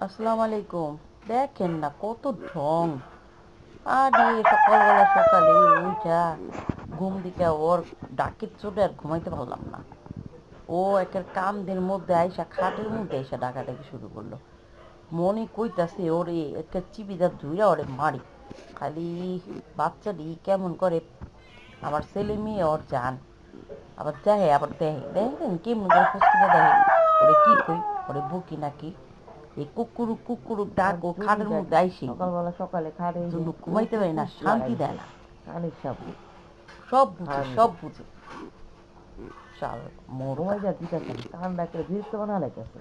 আসসালামু আলাইকুম। দেখেন না কত ঢং। আরে সকালে উইঠা ঘুম দিকে ওর ডাকের চোটে আর ঘুমাইতে পারলাম না। ও একের কান্দের মধ্যে আইসা খাটের মধ্যে আইসা ডাকাডাকি শুরু করলো। মনে কইতাছে ওরে একটা চিবিদা ধুইরা ওরে মারি। খালি বাচ্চাটি কেমন করে আমার ছেলে মেয়ে ওর জান। আবার দেখে দেখেন কেমন করে ফুসকিটা দেখে। ওরে কি কই ওরে বকি নাকি এই কুকুরুক কুকুরুক ডাক আর ও তুমি খাটের মধ্যে দেখো আইসেই সকালবেলা সকালে খাটে যে জন্য উফ ঘুমাইতে উফ পারি না, উফ শান্তি লাগাইছে দেয় না। কানের সাপুট সব বুঝে ঠান্ডা সব বুঝে শাল ঘুমাই মোরগা। যা দিতেছে না কান ডাকলে বিরক্ত বানা লাইতেছে